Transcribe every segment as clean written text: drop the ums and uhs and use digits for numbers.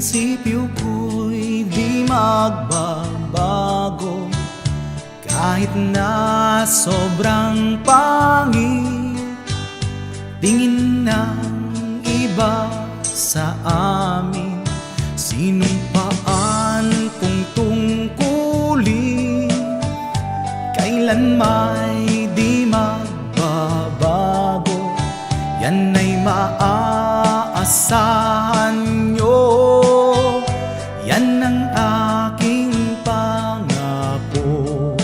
prinsipyo ko'y di magbabago, kahit na sobrang pangit tingin ng iba sa amin. Sinumpaan kong tungkulin, kailan may di magbabago, yan ay maaasahan nyo. Yan ang aking pangako.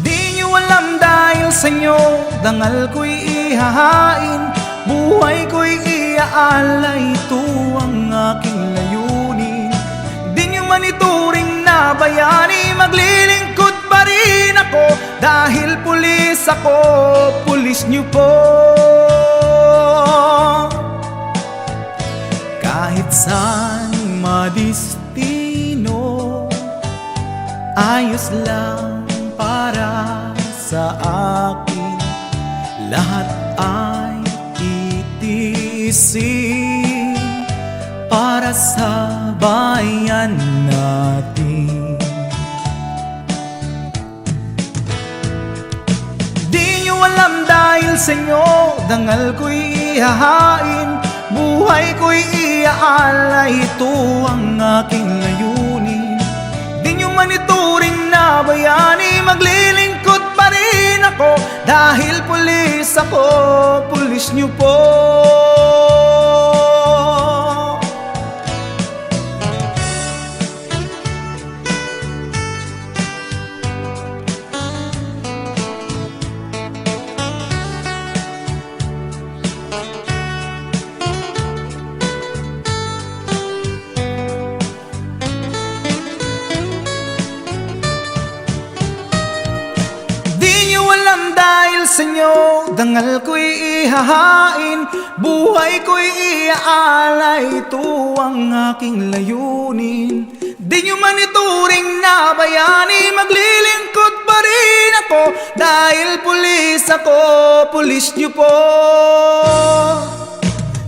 Di nyo alam dahil sa inyo, dangal ko'y ihahain, buhay ko'y iaalay, ito ang aking layunin. Di nyo manituring na bayani, maglilingkod pa rin ako, dahil pulis ako, pulis nyo po. Kahit saan madistino, ayos lang para sa akin, lahat ay titiisin para sa bayan natin. Di nyo alam dahil sa inyo, dangal ko'y ihahain, buhay ko'y iaalay, ito ang aking layunin. Di nyo manituring na bayani, maglilingkod pa rin ako, dahil pulis ako, pulis nyo po. Dahil sa inyo, dangal ko'y ihahain, buhay ko'y iaalay, ito ang aking layunin. Di nyo manituring na bayani, maglilingkod pa rin ako, dahil pulis ako, pulis nyo po.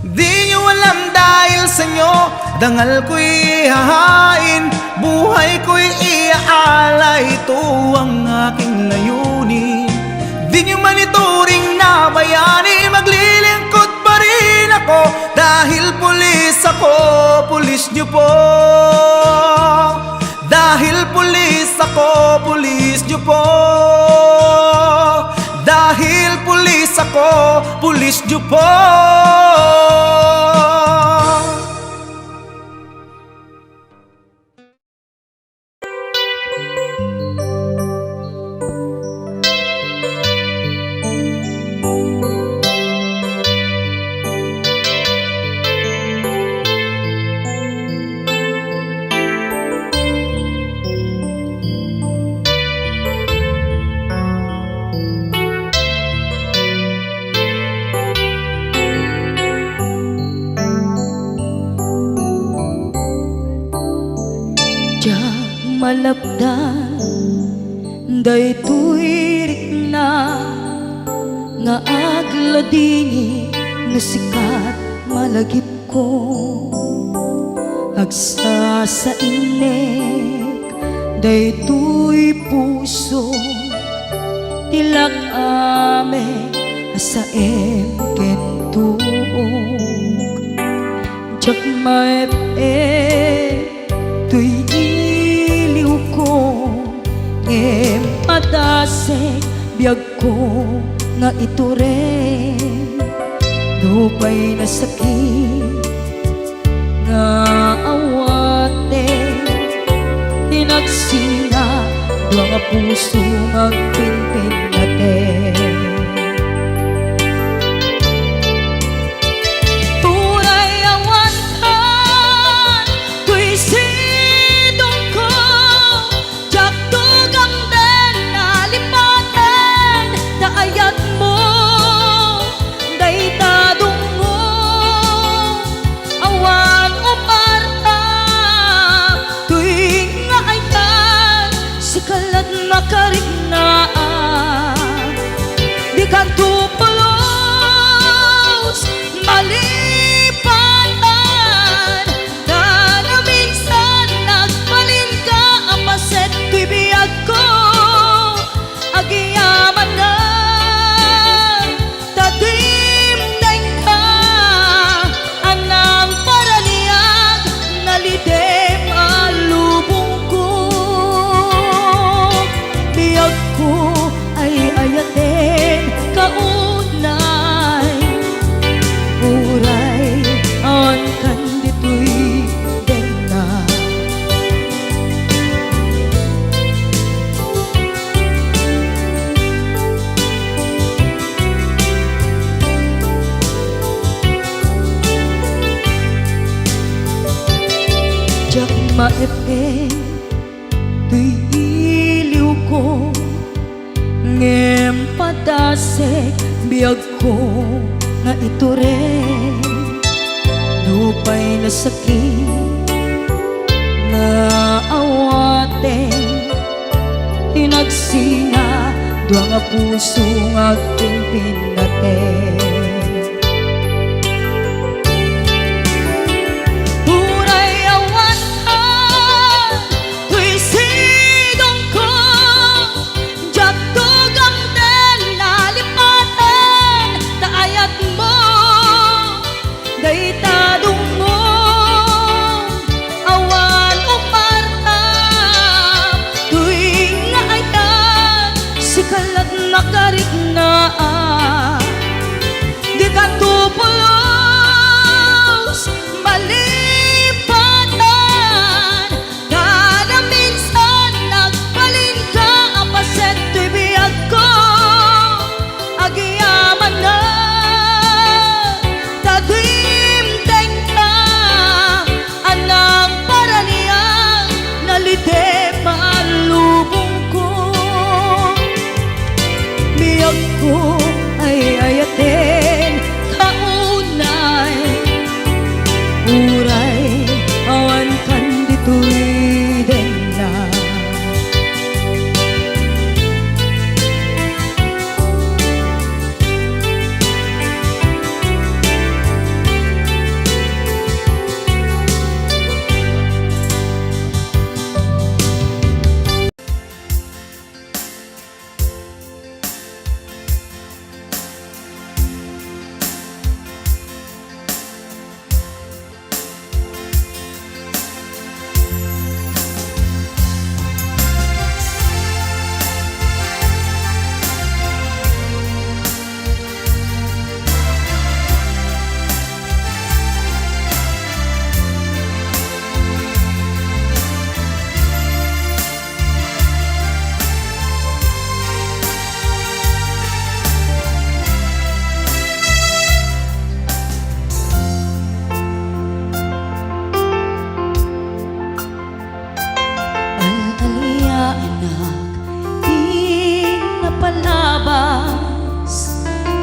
Di nyo alam dahil sa inyo, dangal ko'y ihahain, buhay ko'y iaalay, ito ang aking layunin. Di nyo manituring na bayani, maglilingkod pa rin ako, dahil pulis ako, pulis nyo po. Dahil pulis ako, pulis nyo po. Dahil pulis ako, pulis nyo po. Malapdan daytoy rikna nga agladini nga sikat malagip ko, agsa sa inek daytoy puso, tilak ame asa kentuog, jak maep tuy padasek biyag ko nga ito rin, dupay na sakit nga awate, tinagsinga doa nga puso magpinpin natin. Kalat makarinaan maepeng tuy iliw ko ngem padasek biyag ko nga iture lupay na sakit na awate inagsina dua nga puso nga aking pinate. Nakarik na di ka tupulos malipatan kada minsan nagbalin ka apaset to'y biyag ko agiyaman na tagimteng ka anang paraniyang nalite malubong ko ay ayaten kaunay uray awan kan dito'y dena.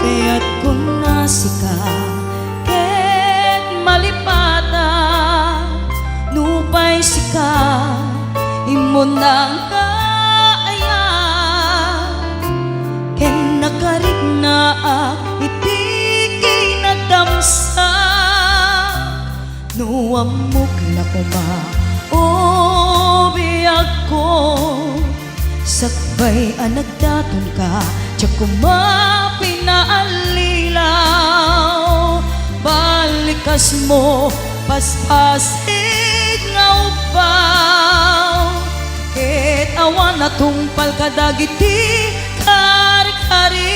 Kaya't kung nasika ket malipata nupay sika imon nang kaaya ken nakarig na iti kinadamsa nuamok na kuma o biyag ko sakbay anagdaton ka tiyak kumapinaalilaw balikas mo paspasig nga upaw ket awan na tungpal kadagiti karikarim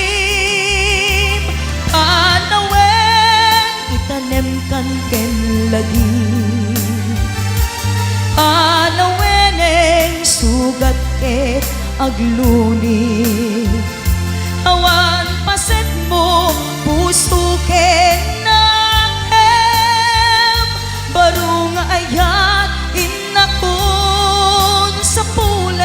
panawen itanem kan ken lagi panaweneng sugat ket agluni awan paset mo puso ken nakem baro nga ayat inakon sa pulen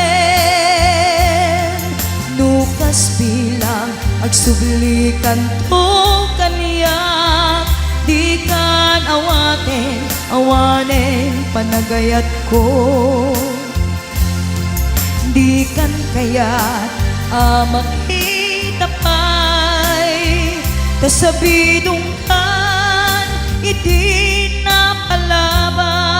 nukas bilang agsublikan to kaniya di kan awanen panagayat ko di kan kayat makita pa'y kasabidong kan iti napalabas.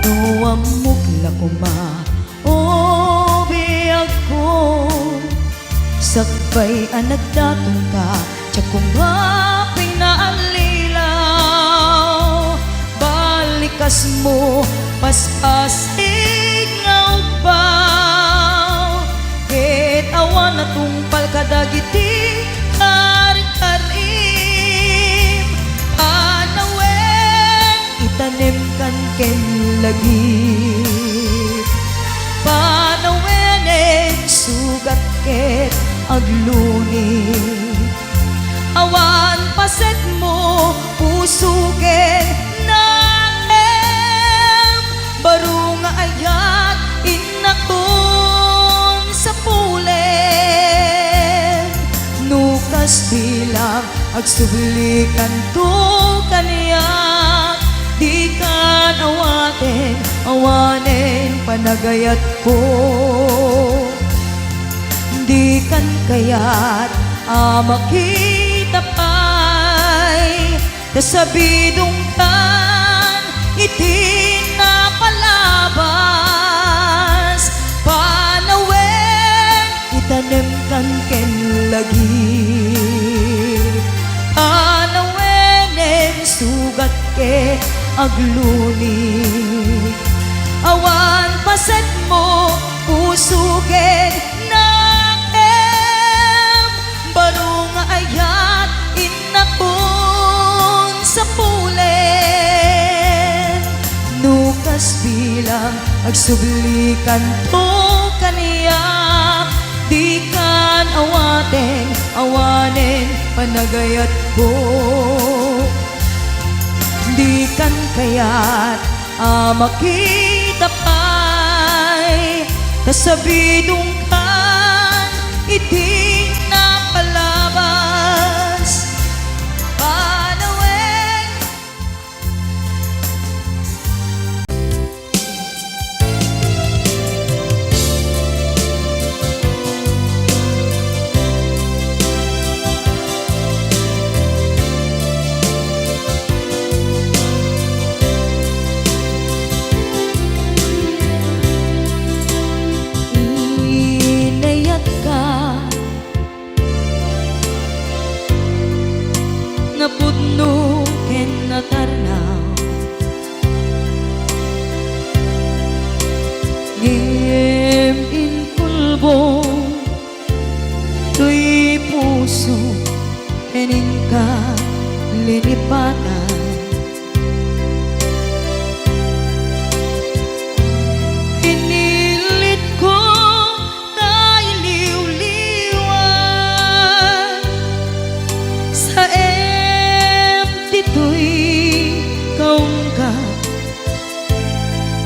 Nuamok na kuma o biyag ko sakbay anagdaton ka tiyak kumaping naalilaw balikas mo paspasig nga upaw dagiti karim panawen itanem kan ken lagi panawenen sugat ket agluni awan paset mo pusuken naem baru nga ayat inakon sa pulen nukas bilang agsublikan to kaniya di kan awanen panagayat ko di kan kayat makita pa'y kasabidong kan iti napalabas panawen itanem kan ken lagi panawenen sugat ke agluni awan paset mo pusugen barong ayat inakon sa pulen nukas bilang agsublikan to kaniya di kan awanen panagayat ko di kan kayat makita pa'y kasabidong kan iti napalabas panawen inayat ka napudno ken natarnaw ngem inkulbo tuy puso kenin ka linipatan pinilit ko na iliw-liwan sa dito'y kaungkat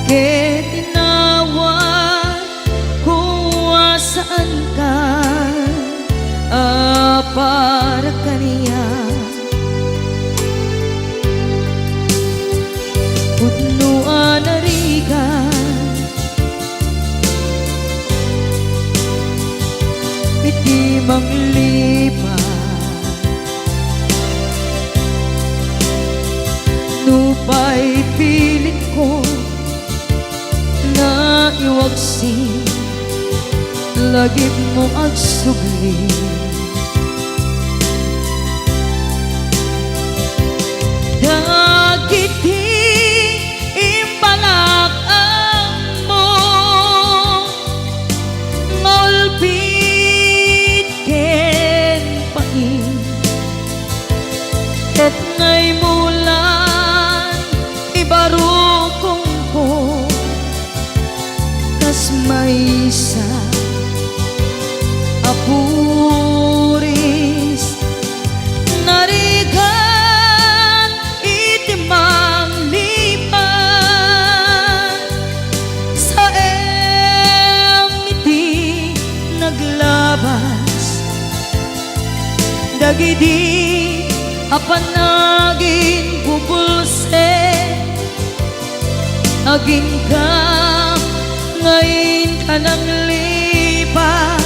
ket tinawag kung saan ka para kaniya pudnuan arigan iti manglipat nupay pilit ko na iwagsin lagip mo agsubli dagiti imbalak mo ngolpit ken pain ket ngay mulan ibarukong ko kas maysa apuris narigan iti manglipan sa iti naglabas dagidi apanagin bubulse aging ka ngayon ka nang lipat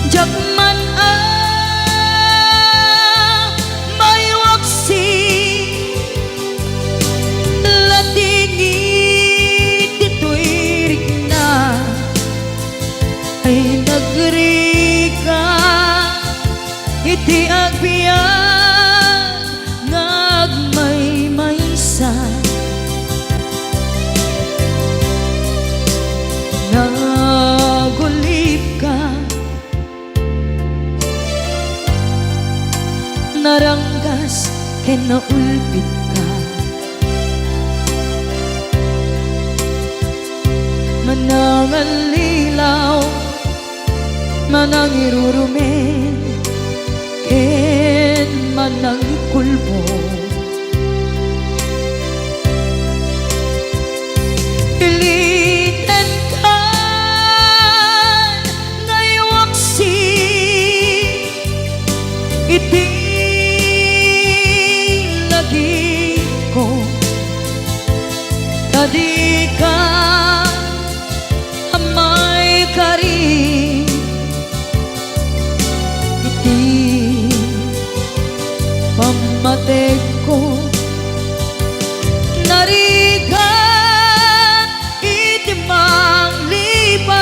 jakman may waksi latingit dito'y rigna ay nagrika iti agbiyan ngagmay maysa na ng alilaw manang irurumen ken manang ikulbo iliten ka ngaywaksi iti lagi ko tadi ka amay kari iti pamatek ko narigan iti manglipan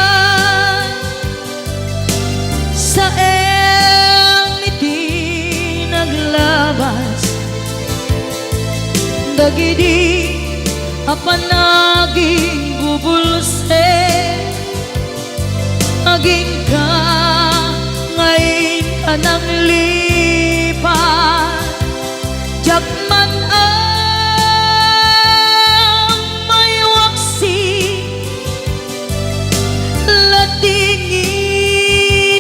sa iti naglabas dagidi apan naging bubulse aging ka ngayon ka nang lipat jakman ang may waksi latingit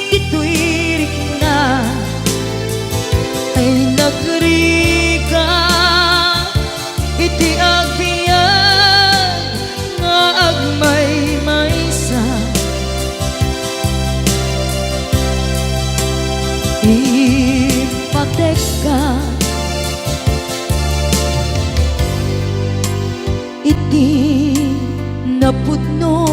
ituirik na ay nagrika iti agbiag nga agmay maysa ipatek ka iti napudno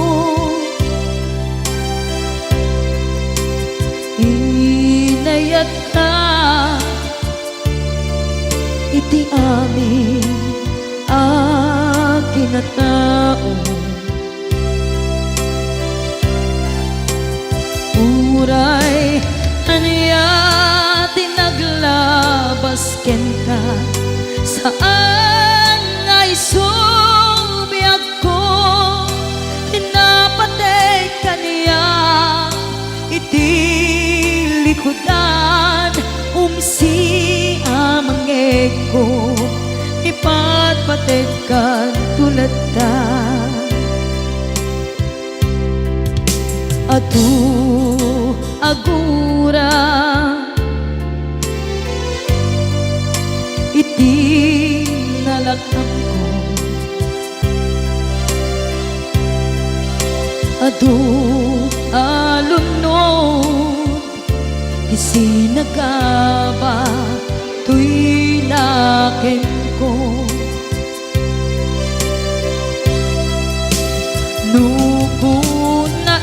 inayat ka iti amin akin na tao uray aniya tinaglabas ken ka saan ngay subiyag ko tinapatay kaniya iti likudan umsi amangeg ko ipatpatekan tulad ta adu agura iti nalakam ko adu alunod isinagaba tuy naken ko nukun na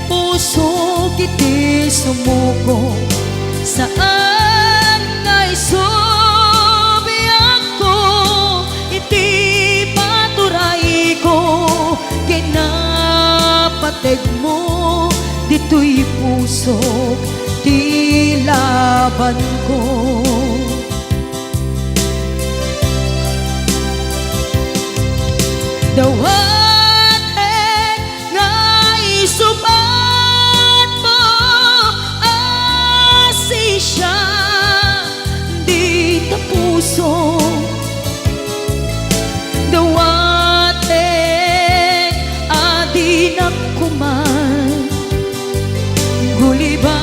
puso kiti sumuko saan ngay subiyag ko iti paturay ko kinapateg mo dito'y puso di laban ko dawatek nga isubat mo asi siya di ta puso dawatek adi nakuman guliban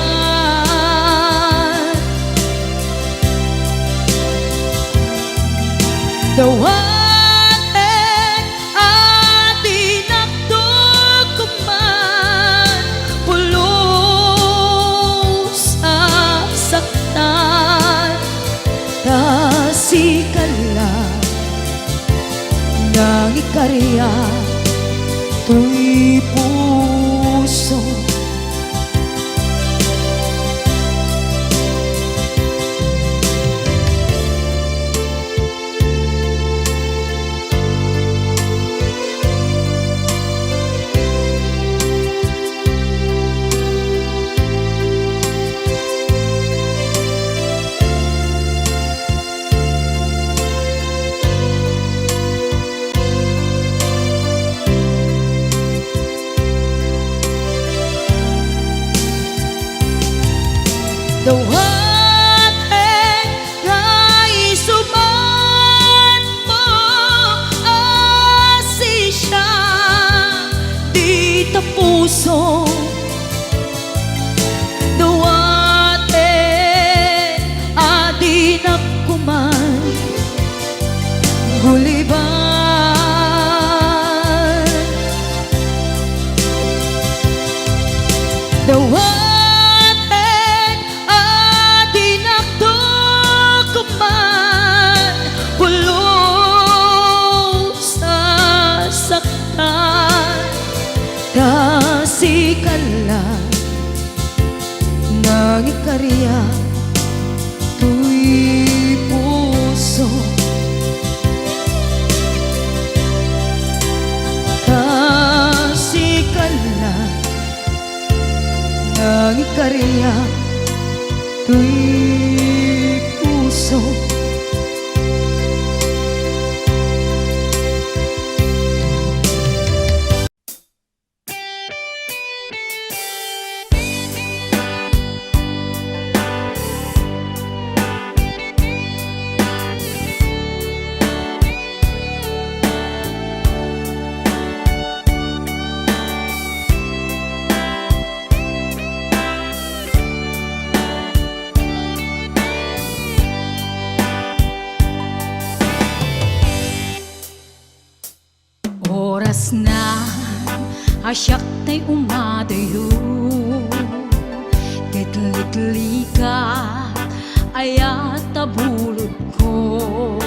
dawatek adi naktukuman pulos saktan tasikala nang ikarya tuy puso paguliban. Dawatek at dinakdok ko man, pulong sasaktan. Kasikalan ng ikarya, tuy puso. Kasikalan ng ikarya, tuy puso. Oras na asyak ta'y umadayo, kitlikli ka ayat tabulod ko.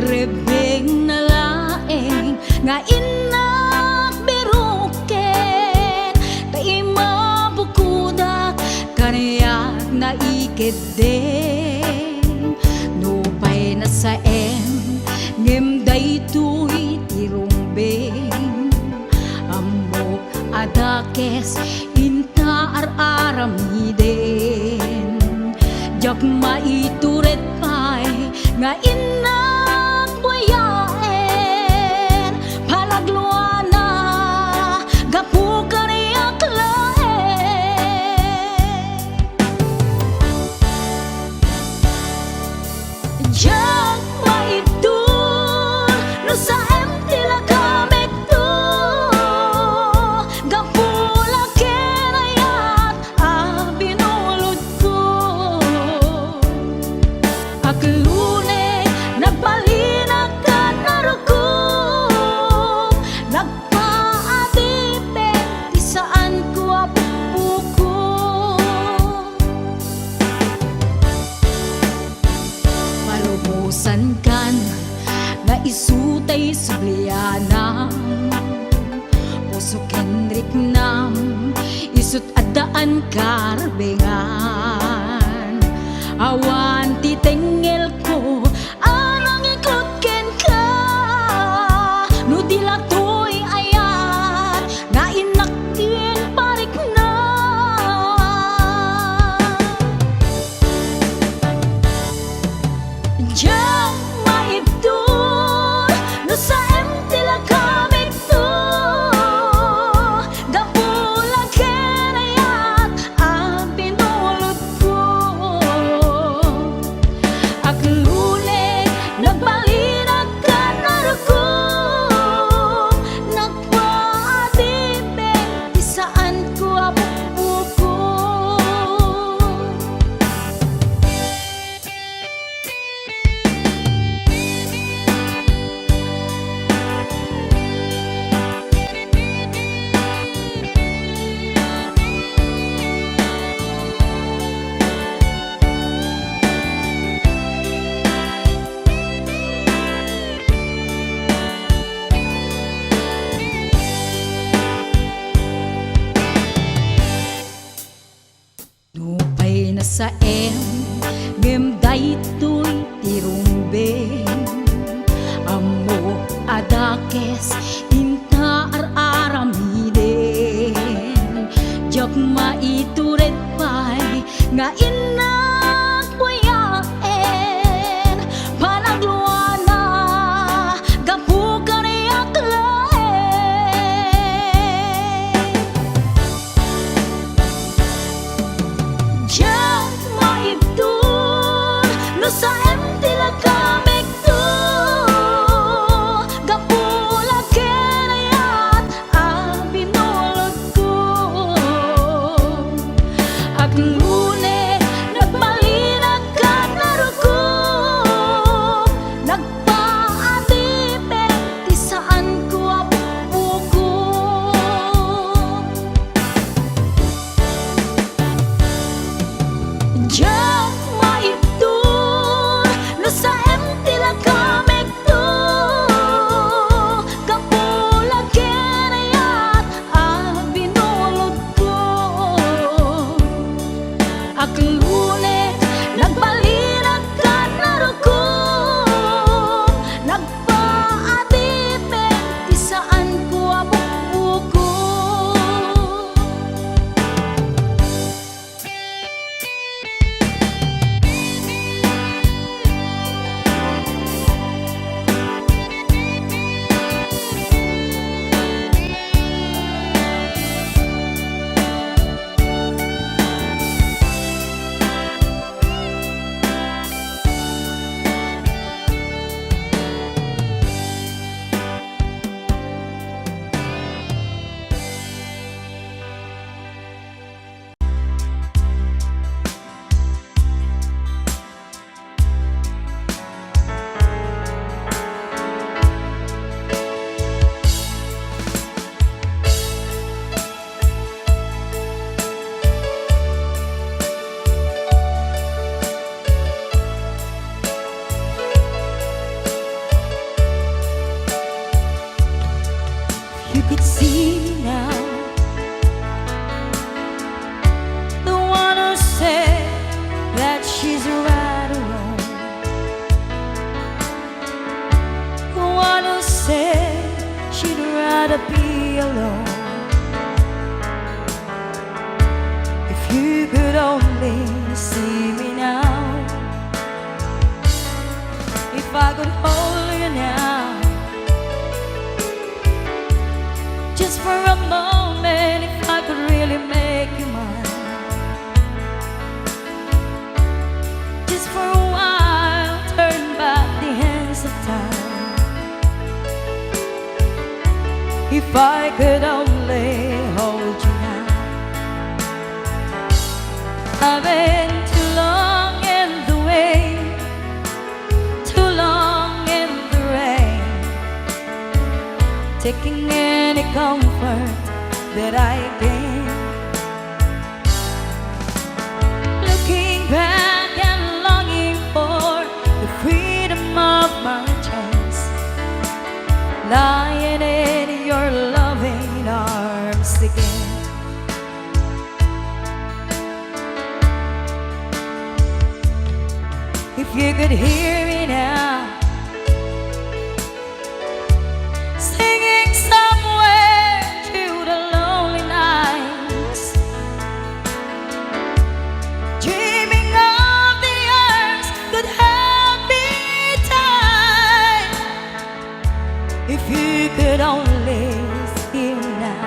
Rebeng na laeng nga inak biruken, kay mabukudak kaniyak na ikid din. Nupay na sa ngem daytoy tirumbeng, amok adakes inta aramiden. Jak maituret pay nga inak buyaen, palagluana gapu kaniyak laen. Jak maitur no sa tila kamit to, gapula kenayat binulod ko. Aglune nagbalinag ka narukom, nagpaadipet di saan ko apuko. Malubusan kan nga isutay sublianam, puso kenrik nam isut adaan karbengan. Awan titengel ko anang ikot ken ka, no dilatoy ayat nga inakin parik na. Diyan maibdur no sa tila kamit to, gapula kenayat binulod ko. Aglun rather be alone. If you could only see me now, if I could hold you now, just for a moment, if I could really make you mine, just for a while, turn back the hands of time. If I could only hold you now. I've been too long in the way, too long in the rain, taking any comfort that I can. Looking back and longing for the freedom of my chance, lying in your loving arms again. If you could hear me now, singing somewhere through the lonely nights, dreaming of the arms that held me tight. If you could only see me now.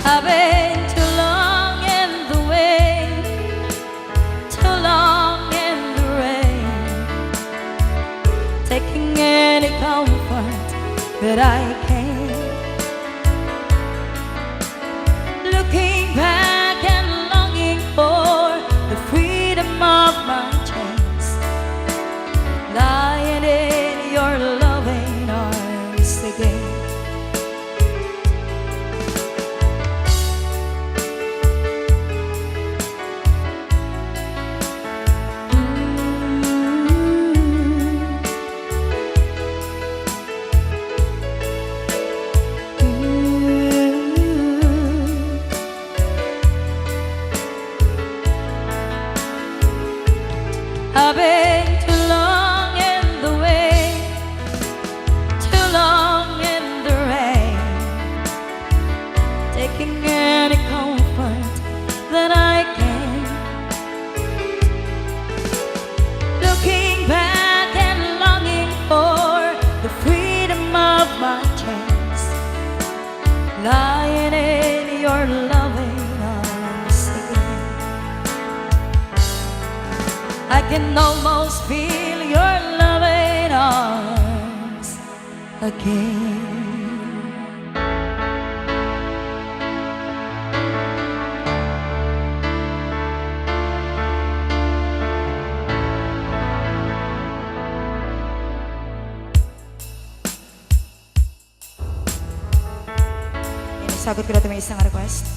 I've been too long in the way, too long in the rain, taking any comfort that I can. Looking back and longing for the freedom of my chance, lying in your loving arms again. I've been too long in the way, too long in the rain, taking any comfort that I can. Looking back and longing for the freedom of my chance, lying in your loving arms again. I can almost feel your loving arms again. Sagot ko na ito may isang request.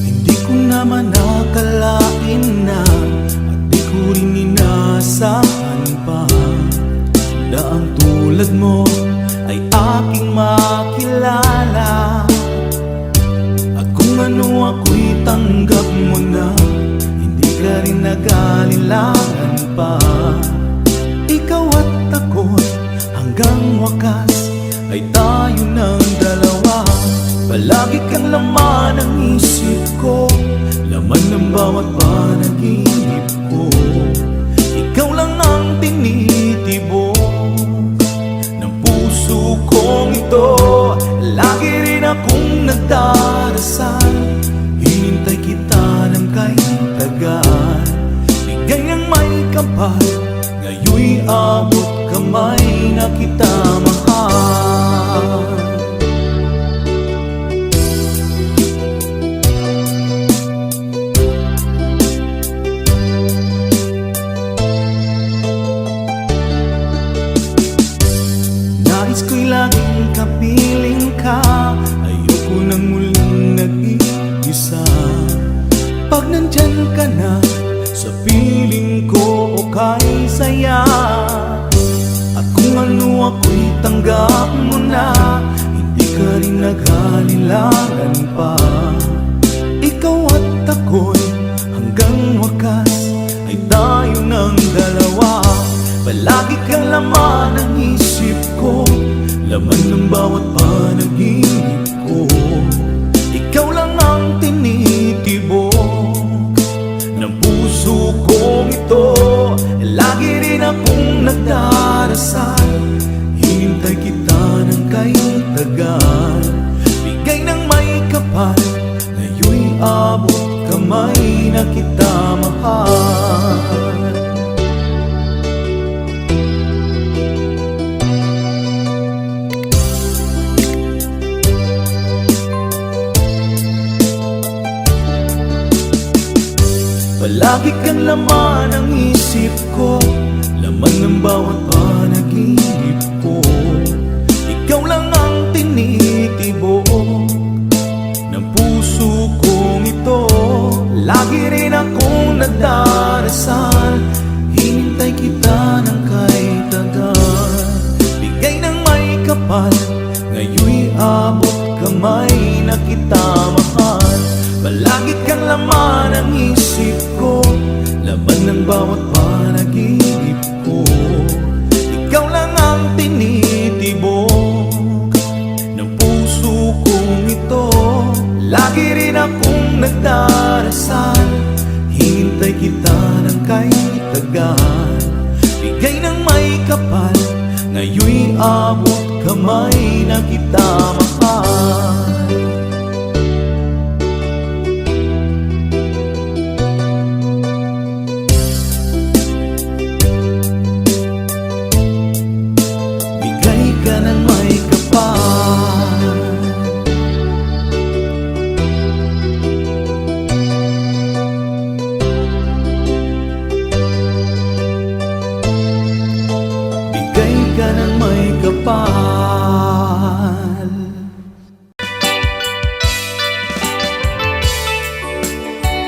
Hindi ko naman nakalain na at di ko rin inasahan pa na ang tulad mo ay aking makilala. Ano ako'y tanggap mo na, hindi ka rin nag-alilangan pa. Ikaw at ako'y hanggang wakas ay tayo ng dalawa. Palagi kang laman ng isip ko, laman ng bawat panaginip ko. Ikaw lang ang tinitibok ng puso kong ito. Lagi rin akong nagdarasal, hinintay kita ng kahit tagal. Bigay niyang may kapal, ngayon'y abot kamay na kita mahal. Nais ko'y laging kapiling ka, ayoko nang muling nag-iisa. Pag nandyan ka na, sa piling ko okay saya. At kung ano ako'y tanggap mo na, kailangan pa. Ikaw at ako'y hanggang wakas ay tayo ng dalawa. Palagi kang laman ng isip ko, laman ng bawat panaginip ko. Ikaw lang ang tinitibok ng puso kong ito. Lagi rin akong nagdarasal, hinintay kita ng kay tagal. Bigay ng may kapal, ngayon'y abot kamay na kita mahal. Palagi kang laman ng isip ko, laman ng bawat panaginip ko. Ikaw lang ang tinitibok ng puso kong ito. Lagi rin akong nagdarasal, hinintay kita ng kay tagal. Bigay ng may kapal, ngayon'y abot kamay na kita mahal. Palagi kang laman ng isip ko, laman ng bawat panaginip ko. Ikaw lang ang tinitibok ng puso kong ito. Lagi rin akong nagdarasal, hinintay kita ng kay tagal. Bigay ng may kapal, ngayon'y abot kamay na kita mahal.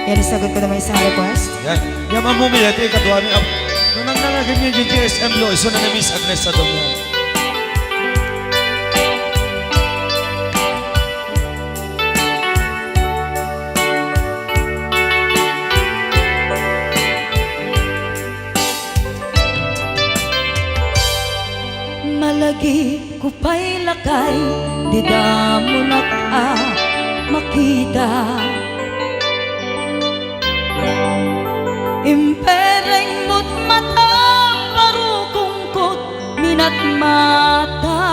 Yan, isagot ko naman isang request. Yan. Yan mamumili. Ito yung katuwa niya. Nung nangangagan niya yung GSM lo, iso na na-miss Agnes sa doon. Malagi ko pa'y lakay, di damo makita. Impereng mo't mata, parukungkot, minat mata.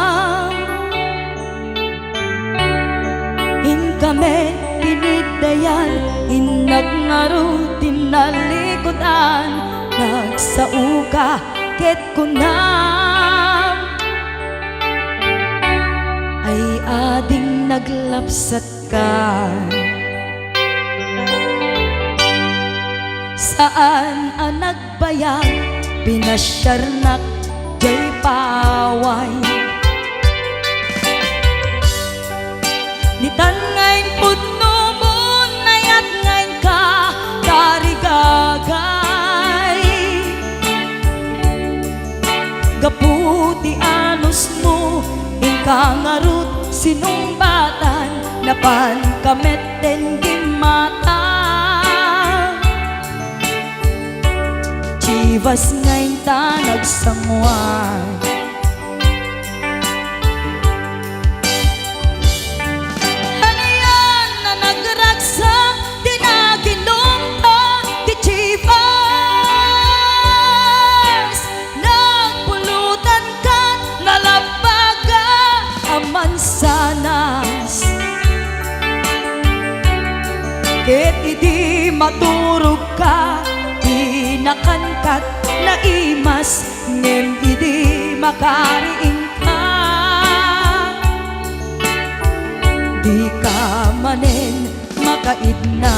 In kami tinidayan, inag ngaro tinalikodan, nagsauka ket kunam. Ay ading naglapsat ka. Saan ang nagbayag, pinasyarnak, jay paway. Nitan ngayon pudno mo, nayat ngayon ka, tarigagay. Gaputi anos mo, ingkang arut, sinumbatan, napan kamet den gimata. Chivas ngayon ta nagsangwan. Hanayan na nagragsak, di naginom ta, di Chivas. Nagpulutan ka, nalabaga, aman sanas. Ket idi maturog ka, nakankat na imas, ngem idi makariing ka. Di ka manen makaidna.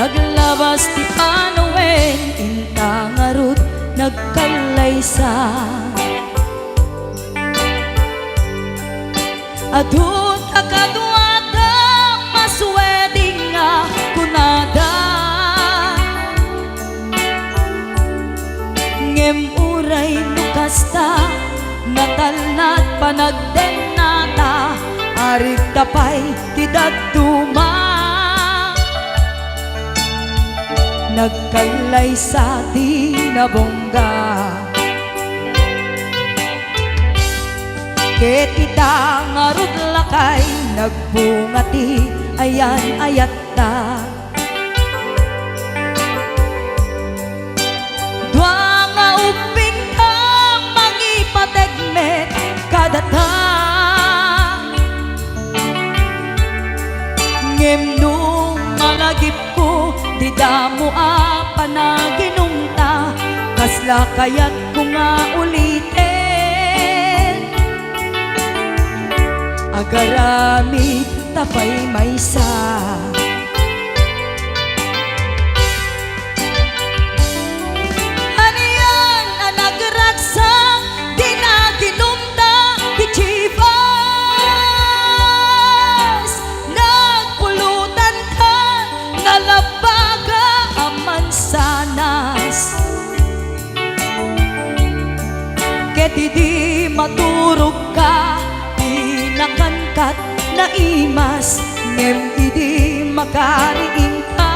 naglabas ti panawen, intang arut nagkalaysa. Adun akaduada masweding nga kunada, ngem uray nukasta natalnat panagdenata, arig tapay ti daduma, nagkalaysa ti nabongga. Ket ita ngarud lakay nagbunga ti ayan ayat ta. Dua nga uping ka mangipategmet kadata, ngem nung malagip ko di damo a panaginumta, kasla kayat ko nga ulitin agarami tapay maysa. Aniyan ang nagragsak di naginumta di chivas, nagpulutan ka nalabaga aman sanas, ket di maturog ka nakangkat na imas, ngem idi makariing ka,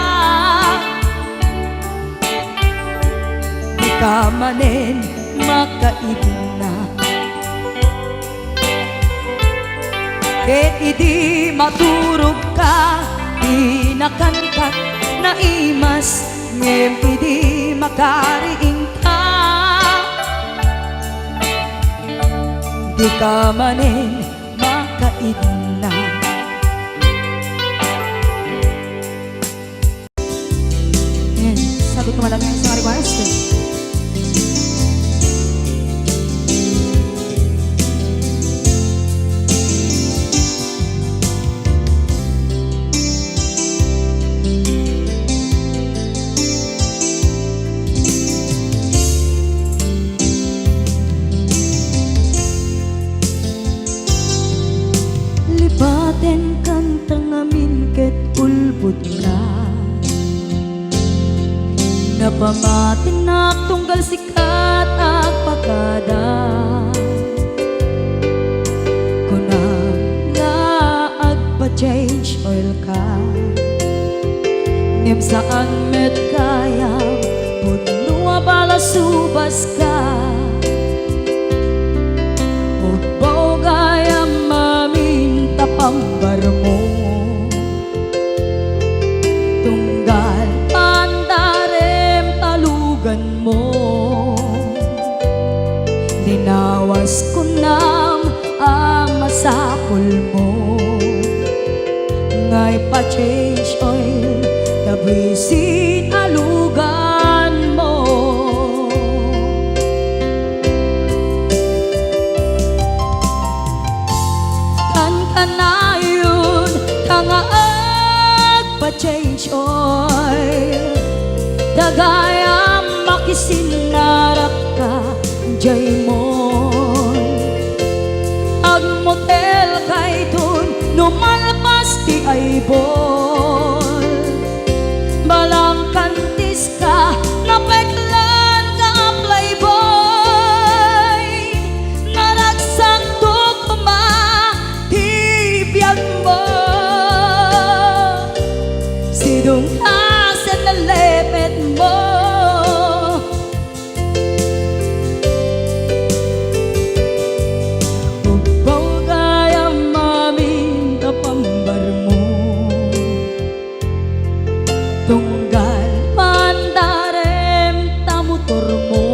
di ka manen makaibna, ket idi maturog ka, di nakangkat na imas, ngem idi makariing ka, di ka manen kaidna. Yan, sagot ko malaki sa mga request. Lipaten kang tangamin ket ulbod na, napamatin na tunggal sikat agpakada, kunang nga agpa-change oil ka, ngem saan met kayang punua bala subas ka, ubaw gayam pambar mo, tunggal pandarem talugan mo, dinawas ko nam ang masapol mo, ngay pa-change oil tabisin alugan mo. Kanayon tanga agpa-change oil, dagayam makisinarak ka jay mon, agmotel kay dun numalpas ti aybol, balang kantis ka napeklan ka playboy, naragsak to kuma mo, sidong asan na lepet mo, ubaw gaya mamin kapambar mo, tunggal pandarem tamutor mo,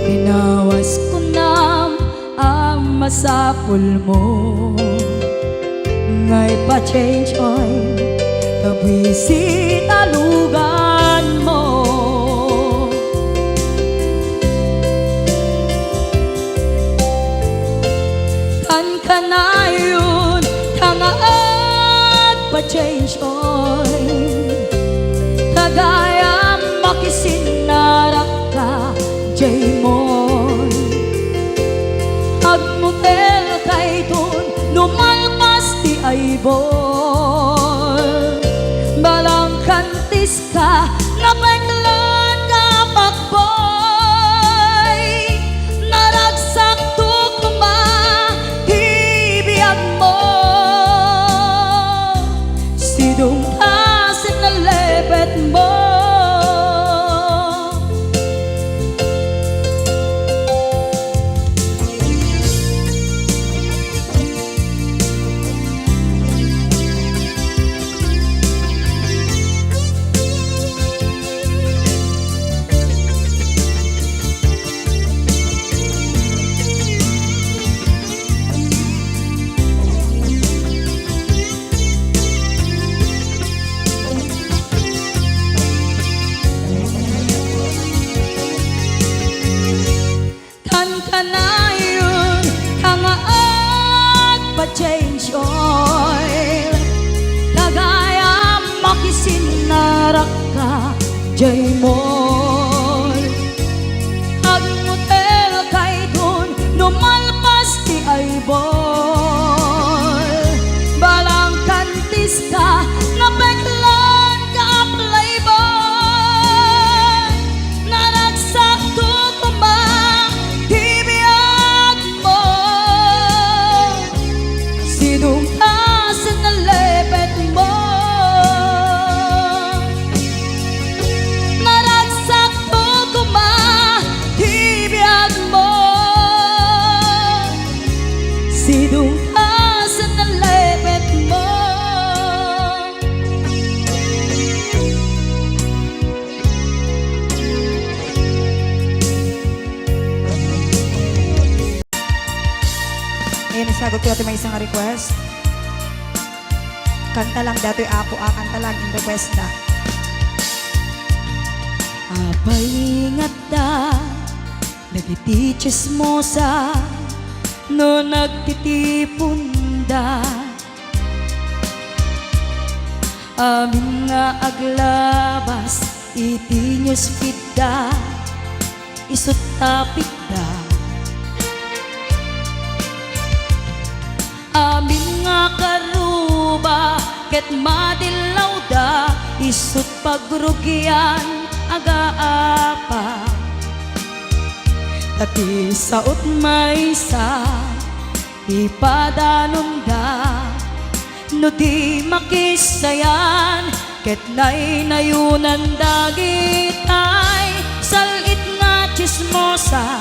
dinawas ko nam ang masapul mo, ngay pa-change oil tabisin alugan mo. Kan kanayon tanga pa-change oil kagaya makisinarak ka jay moy agmutel kay dun lumalpas ti aybol balang kantis ka napaglan ka pakboy naragsak to kuma hibiyag mo sidong asin na lepet mo kanayon kangaat pa-change oil kagaya makisinarak ka jay moy agmutel kay dun lumalpas ti aybol balang kantis ka napeklan ka playboy naragsak to kumang hibiyag mo sidong asin na lepet mo naragsak to kumang hibiyag mo sidong asin na lepet mo Ayun, isagot ko ito may isang request. Kanta lang dato ako, kanta lang in request na. Apay ingat da nagiti chismosa no nagtitipon da amin nga aglabas iti news feed da isut tapik da amin nga karuba ket madilaw da isut pagrugyan aga-apa tati saot maysa ipadanon da no di makisayan ket nayunan dagitay salit nga chismosa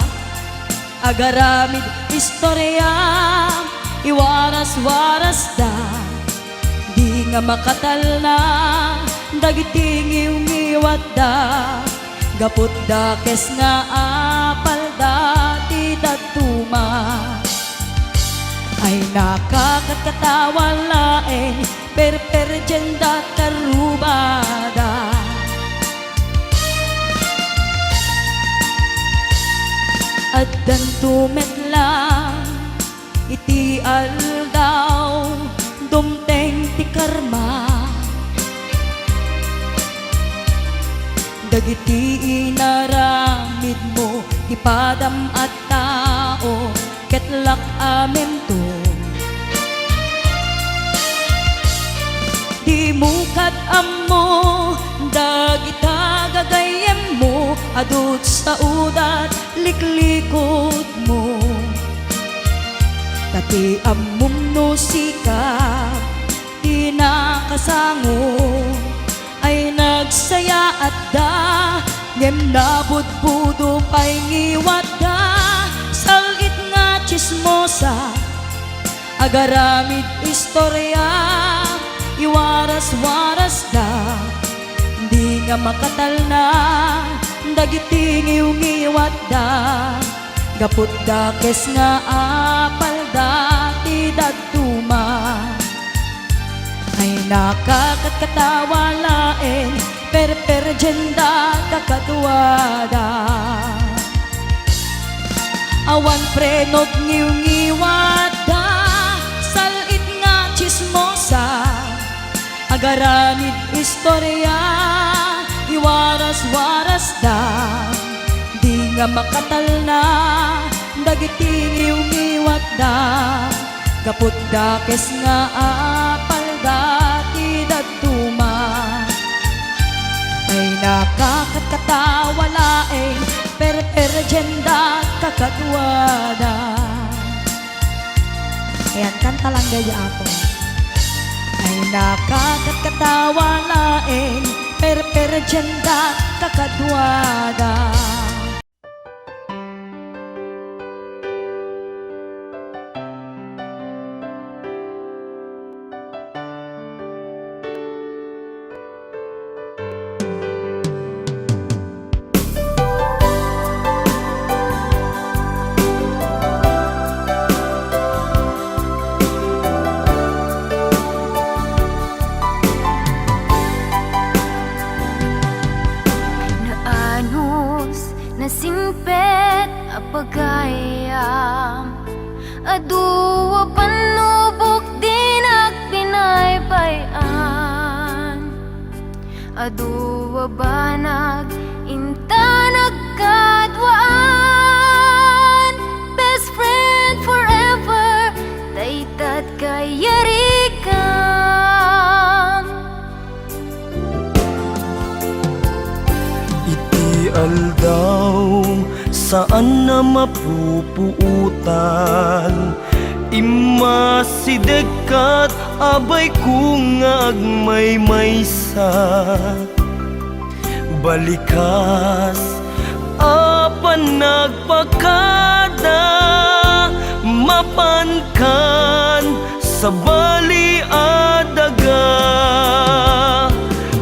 agaramid istorya iwaras-waras da di nga makatal na dagiting iwat da gapot da kes nga apal da ti datuma ay nakakatkatawa laeng perperjenda tarubada at dantumet lang iti aldaw dumteng ti karma dagiti inaramid mo ipadam at tao ketlak amen to di mukat ammo dagita gagayem mo adut sa udat liklikod mo tati ammum no sikap di nakasango ay nagsaya at da ngem nabudbudo pay ngiwat da salit nga chismosa agaramid istorya iwaras-waras da di nga makatal na dagiti ngiwat da gapot da kes nga apal da ti daduma ay nakakatkatawa laeng perperjenda kakatuwada awan prenot ngiw-ngiwada salit nga chismosa istorya, iwaras-waras da. Di nga makatalna, dagiti umiwat da. Kaput dakes nga apal dati dagtuma. Ay nakakatkatawa laeng, per-agenda kakadwada. Ayan, kanta lang gaya ako. Ay nakakatkatawa laeng, per-agenda kakadwada. Naanos na simpet apagayam, aduwa panubok din agpinaypayan, aduwa banag inta nagkadwaan. Best friend forever, daytat kayarikan. Iti aldaw saan na mapupuutan, imasidekat abay kung agmaymaysa. Balikas apan nagpakada, mapankan sa bali adaga.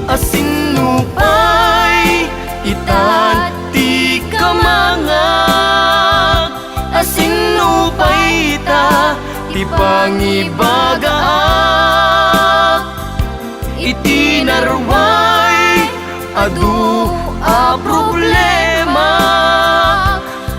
Asinupay itan ti kamangak, asinupay ita ti pangibagaak. Iti narway adu a problema,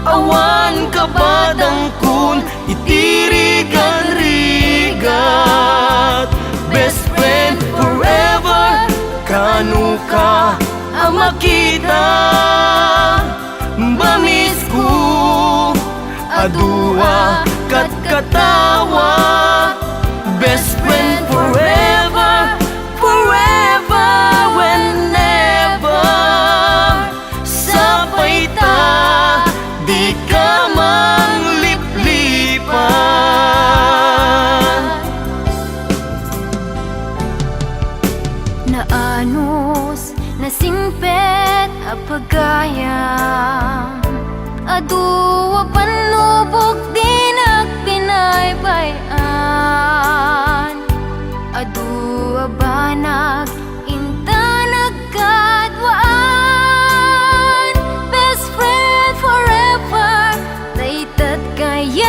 awan kabadang kun itirigan-rigat. Best friend forever, kanu ka ang makita. Bamis ko adua kat katawa. Best friend forever, forever, whenever. Sapay ta, di ka mangliplipan. Naanos na simpet apagayam, aduwa panubok din agpinaypayan, aduwa banag inta nagkadwaan. Best friend forever, daytat kayarikan.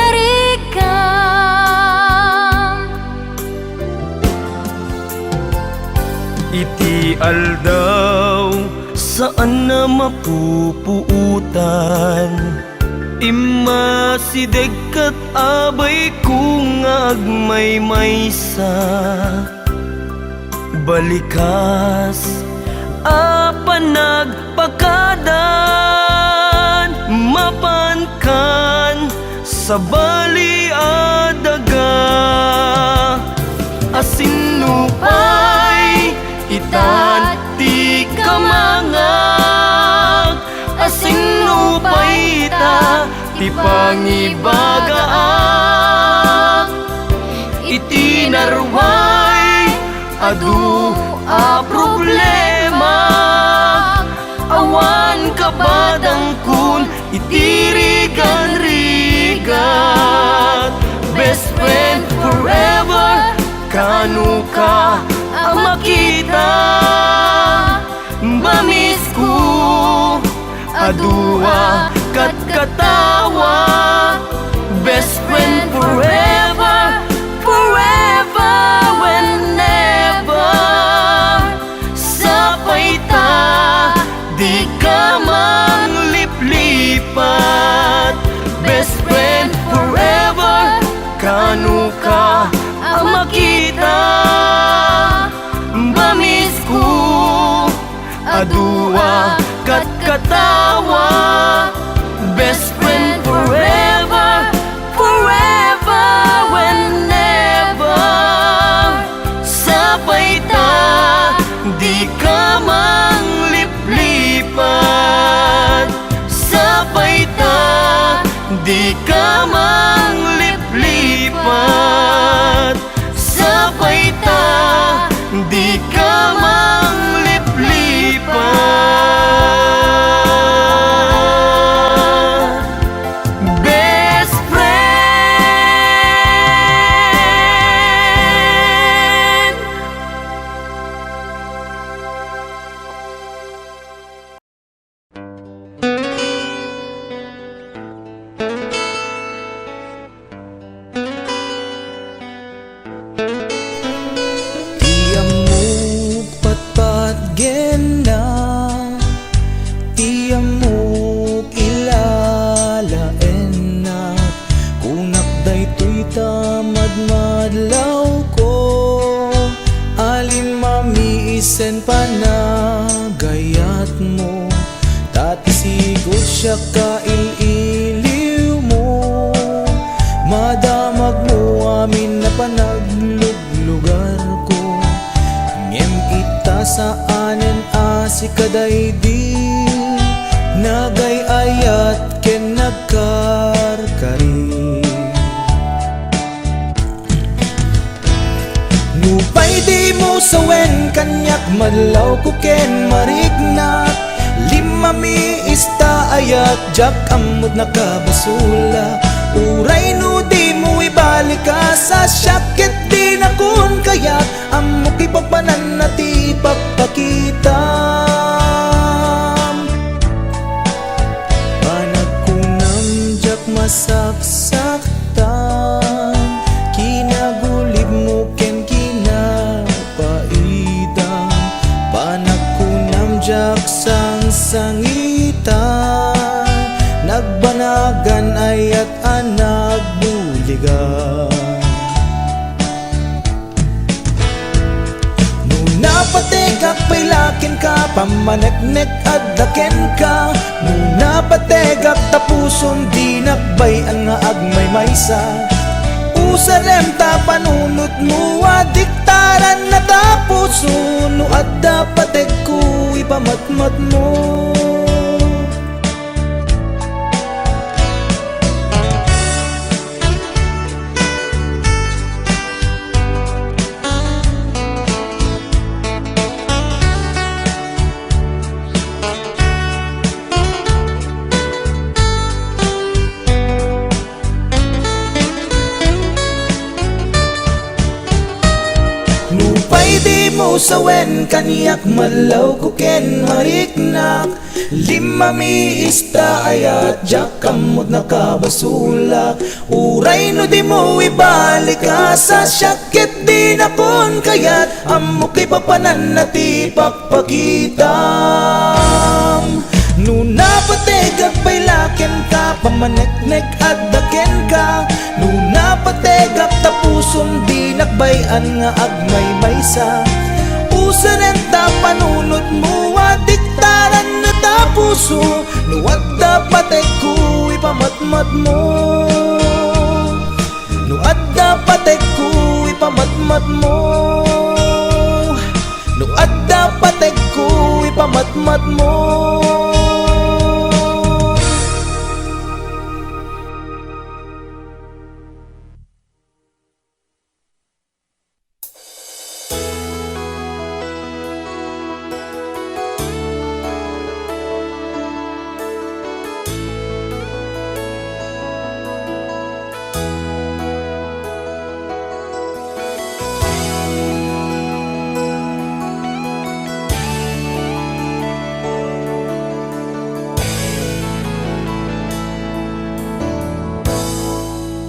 Iti aldaw saan na mapupuutan, imasidekat abay kung agmaymaysa. Balikas apan nagpakadan, mapankan sa bali adaga. Asinupay itan ti kamangak, asinupay ita ti pangibagaak. Iti narway adu a problema, awan kabadang kun itirigan-rigat. Best friend forever, kanu ka ang makita. Bamis ko adua kat katawa. Best friend forever, forever, whenever. Sapay ta, di ka mangliplipat. Best friend forever, kanu ka ang makita. Bamis ko madlaw ko, alin mamiisen pa na gayat mo, tatisigod siya kaililiw mo, madamag mo amin na panagluglugar ko, ngem ita sa anen asi kaday di nagayayat ken nagkarkari. Nupay di mo sawen kanyak madlaw ko ken marignak, lima mi ista ayat jak amod nakabasula, uray no di mo ibalik ka sa syakit di na kun kaya amok ipapanan na ti pagpakita. Panagkunam jak masaksaktan, kinagulib mo ken kinapaitan, panagkunam jak sang-sangitan, nagbanagan ayat anak buligan. Napategak pailakin ka, pamaneknek at daken ka, muna pategak tapuson di nakbayan nga agmay maysa, usarem ta panunot mo adiktaran na tapuson, no at dapat ko ipamatmat mo. Nupay di mo sawen kaniyak madlaw ko ken mariknak, lima mi ista ayat jak kamot nakabasulak, uray no di mo ibalik ka sa syakit di na kon kayat amok ipapanan na ti pagpakitam. Nuna pategak pailaken ka, pamaneknek at daken ka, nuna pategak tapuson di nakbayan nga agmay maysa, usanen ta panunot mo adiktaran na tapuso, nuwat dapat ko ipamatmat mo, nuwat dapat ko ipamatmat mo, nuwat dapat ko ipamatmat mo.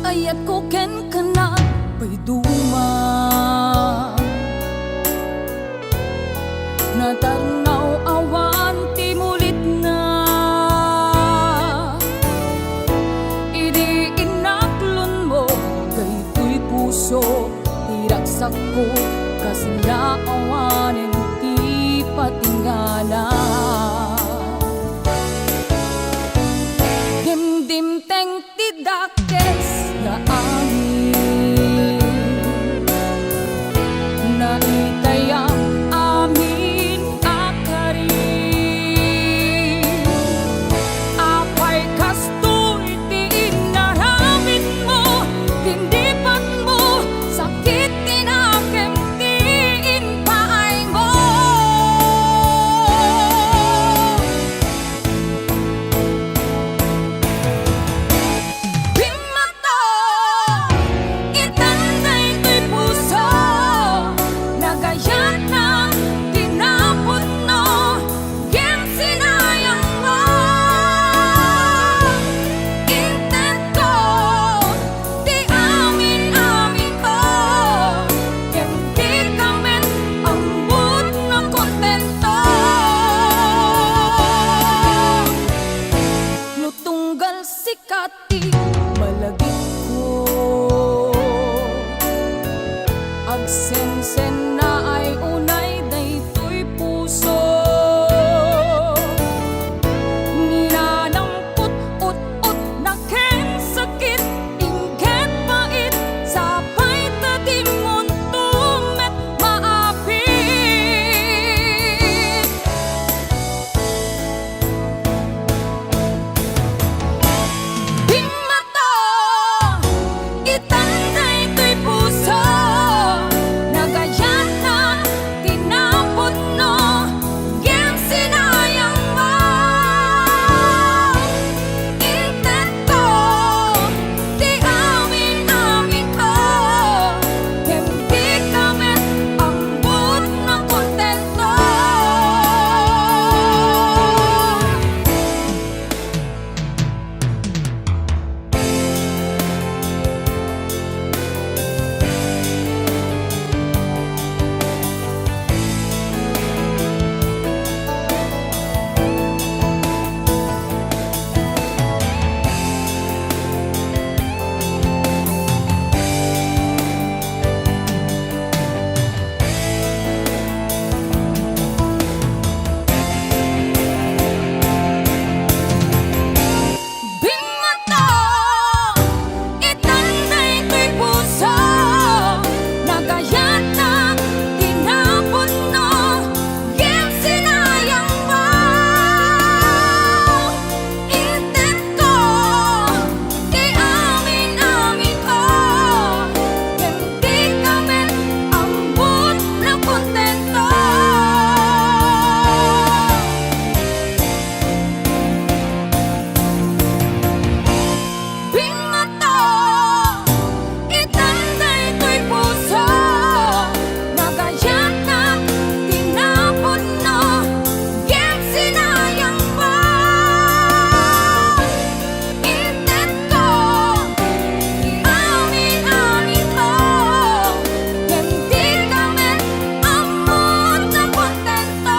Ayat ko ken kana pay duma, natarnaw awan ti mulit na, idi inaklon mo kay tuy puso, iraksak ko kasi naawanin ti patingala. Dimdim teng ti dakes na amin, na itayang amin akari, apay kastoy ti inaramid mo, tindipan mo, sakit tinakem ti inpaay mo. Sen-sen na ay unay daytoy puso Ninanampot ut-ut na ken sakit Ingket pait sapay tadimon tumet maapit Bimata itanday to'y puso Nagayan na tinapon no Gem sinayang mo Intet ko Di amin ko Gem di kami ambot na kontento Bimata itanday to'y puso Nagayan na tinapon no Gem sinayang mo Intet ko Di amin ko Gem di kami ambot na kontento Bimata itanday to'y puso Nagayan na tinapon no Gem sinayang mo Intet ko Di amin ko Gem di kami ambot na kontento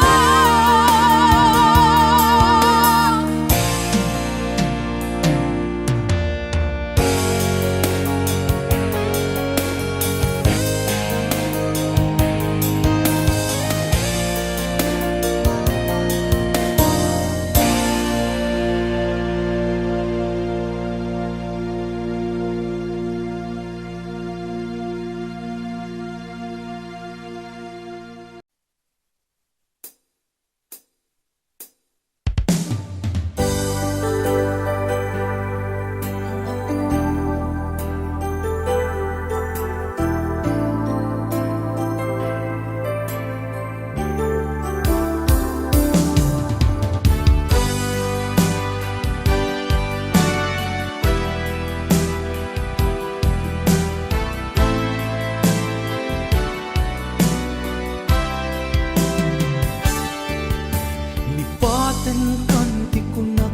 Lipatan kan ti kunak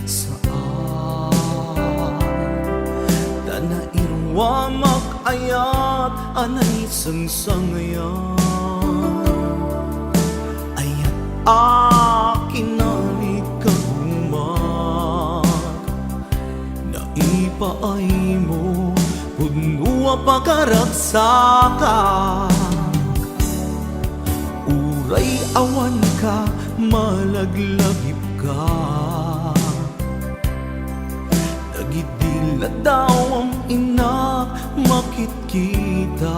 saan Dana irwa makayat anay sangsangayan Ayat akin na ni kagumat Naipaay mo Punua pagkaragsakan Uray awan ka, malaglagip ka Nagidila daw ang ina, makit kita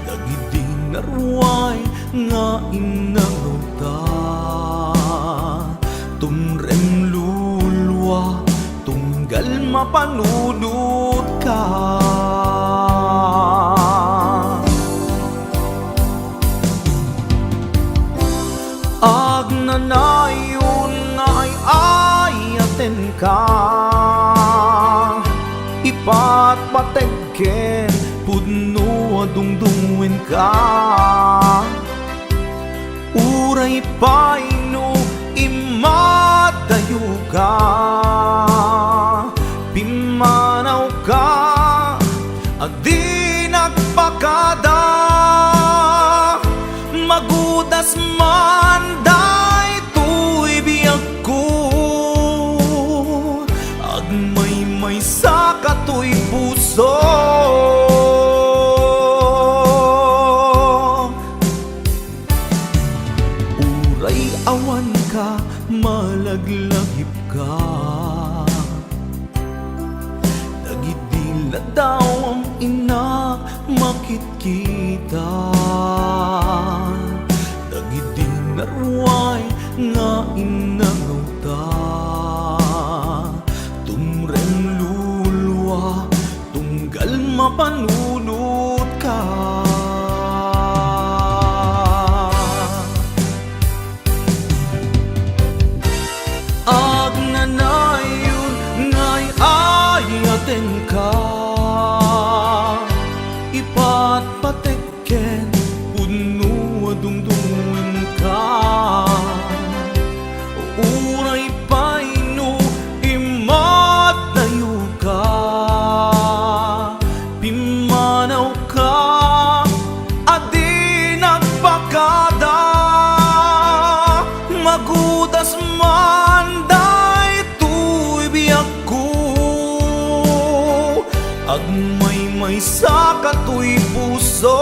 Nagidinarway nga inaruta Tumrem lulwa, tunggal mapanunod ka Agnanayon nga ay ayaten ka Ipat pategken pudno adungdungwen ka Uray paino imadayo ka Pimanaw ka adi nagpakada Magudas man day tuy biyag ko Agmay may sa katoy puso na daw ang ina makikita. Dagiti naruay nga inangawta, tumrem lulwa tunggal mapanunot ka. Agnanayon ngay ayaten ka, ipatpatekken puno dungdungin ka. Uray paino imat tayo ka, pimanaw ka, adi nagpakada. Magudas man daytoy biyak ko, agmay-may sa katoy puso.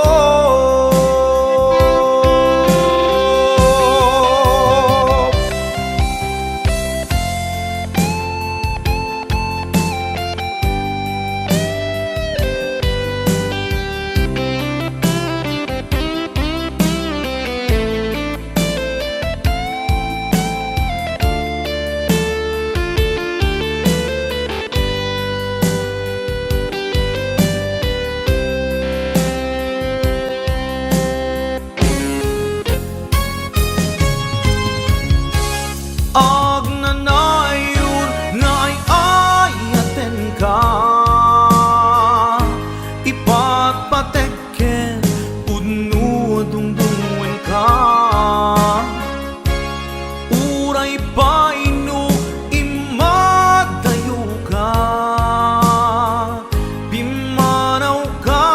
Agnanayon ngay ayaten ka, ipatpatekken puno dungdungin ka. Uray paino imadayo ka, pimanaw ka,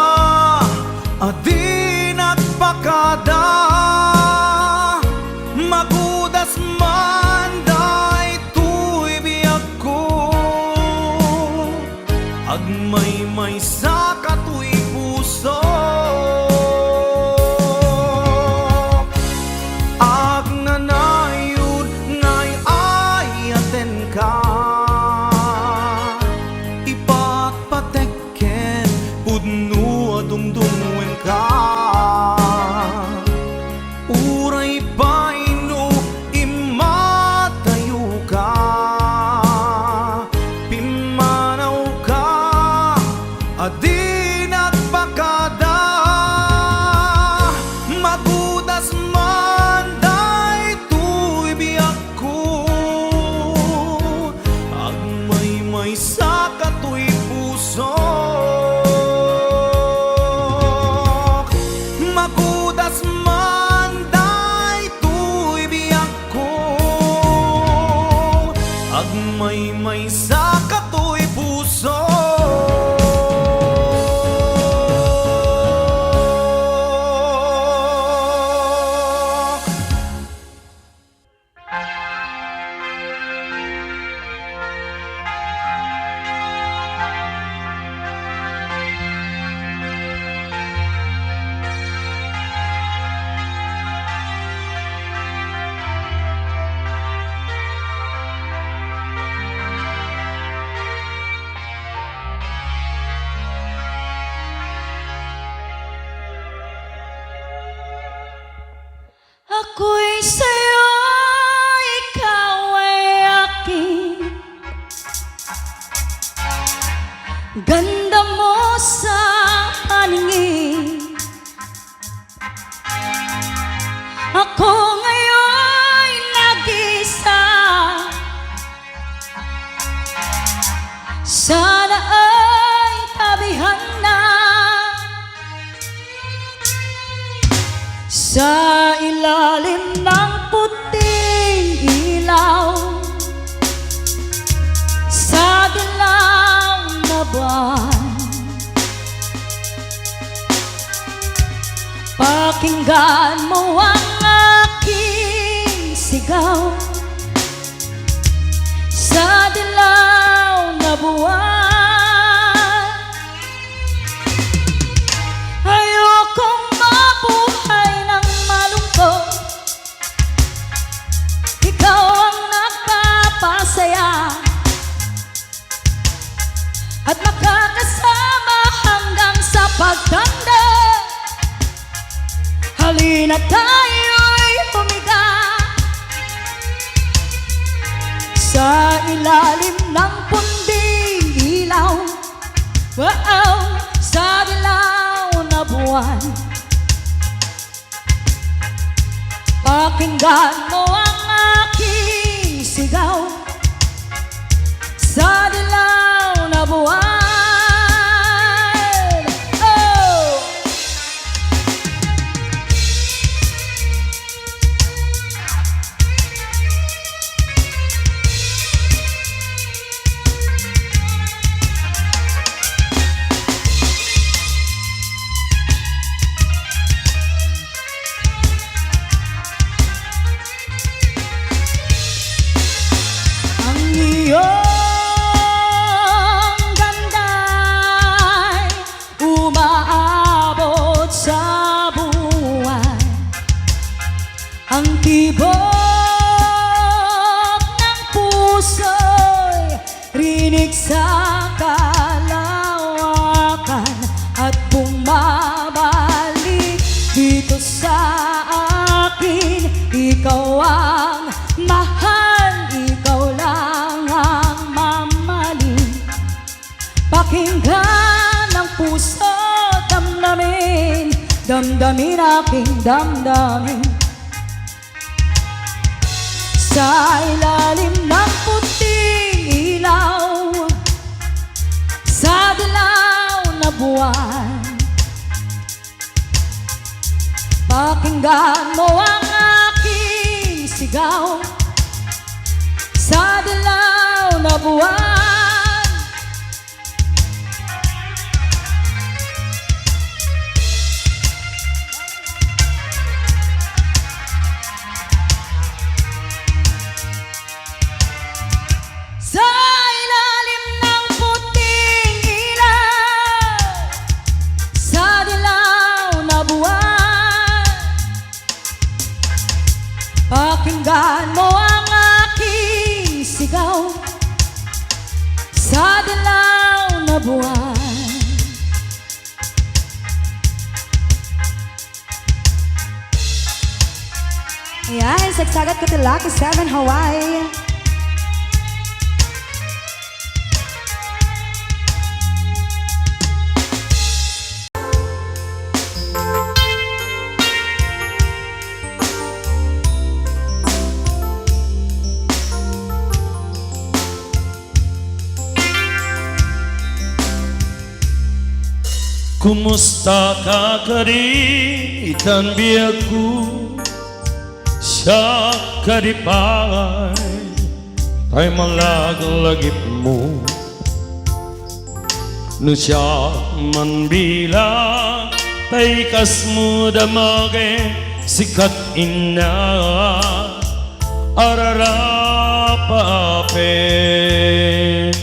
adi nagpakada. Magudas man daytoy biyak ko, agmay-may sa katoy puso. Agnanayon ngay ayaten ka, ipatpatekken puno dungdungin ka. Uray paino imatayo ka, pimanaw ka, adi nagpakada. Magudas man daytoy biyak ko, agmay-may sa katoy puso. Magudas man daytoy biyak ko, agmay-may sa katoy puso. Ako'y sa'yo, ikaw ay akin. Ganda mo sa paningin. Ako ngayon nag-isa, sana ay tabihan na. Sa ilalim ng puting ilaw, sa dilaw na buwan, pakinggan mo ang aking sigaw. Sa dilaw na buwan, ayokong mabuhay ng malungkot. Ikaw ang nagpapasaya at makakasama na tayo'y humiga sa ilalim ng punding ilaw. Wow, sa dilaw na buwan, pakinggan mo ang aking sigaw sa dilaw na buwan. Oh! Ang iyong ganda'y umaabot sa buwan. Ang tibok ng puso'y rinig sa kalawakan at bumabalik dito sa akin. Ikaw ang mahal, ikaw lang ang mamaling. Pakinggan ang puso, damdamin, damdamin aking damdamin. Sa ilalim ng puting ilaw, sa dilaw na buwan, pakinggan mo ang aking sigaw sa dilaw na buwan. Sa ilalim ng puting ilaw, sa dilaw na buwan, pakinggan mo ang aking sigaw sa dilaw na buwan. Ayan, Sagsagat Katilaki 7 Hawaii. Kumusta ka rin itanbiyaku sa karipay ay malagalagip mo no siya man bilang tay kasmo damage sikat ina ararapapin.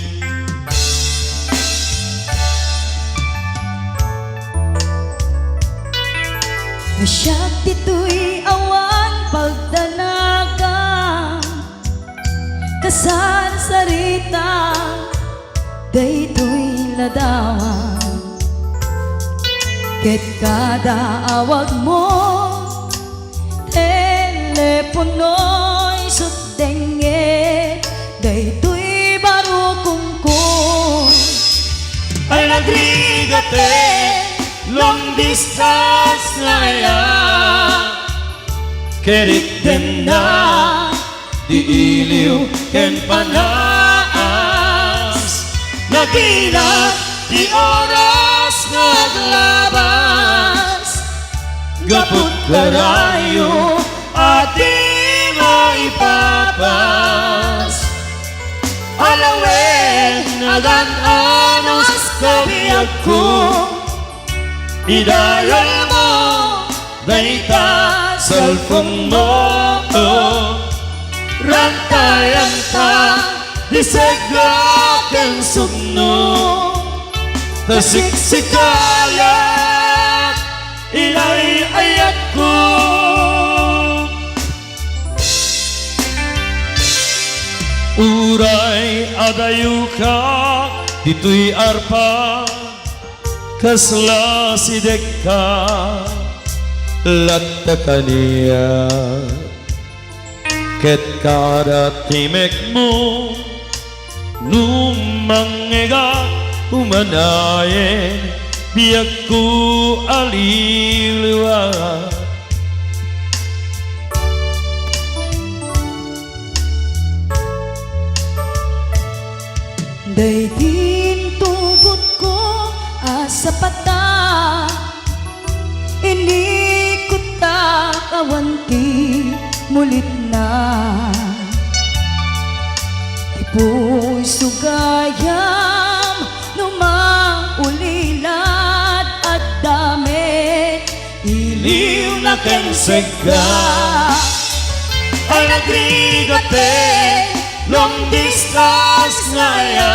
Nasyak dito'y awan pagdanagang kasal sarita dayto'y ladawan. Ket kada awag mo telepono'y sutdenget dayto'y barukungkong Ay nagrigate long distance na kaya kerit dem na di iliw ken panas naginat di oras naglabas gaput karayo ati maipapas alawen nagan-anos kabiyag ko idayal mo dayta cellphone mo rantayan ta disegak ang sugno tasiksikayat inay-ayat ko uray adayu ka dito'y arpa kasla sidek ka latta kaniya ket kada timek mo numangega umanayen biyak ku aliliwa Daytin tugot ko asa pata inikot ta kawanti mulit na ipo'y sugayam numaulilat at dami iliw na kensega ay nagrigate long distance ngaya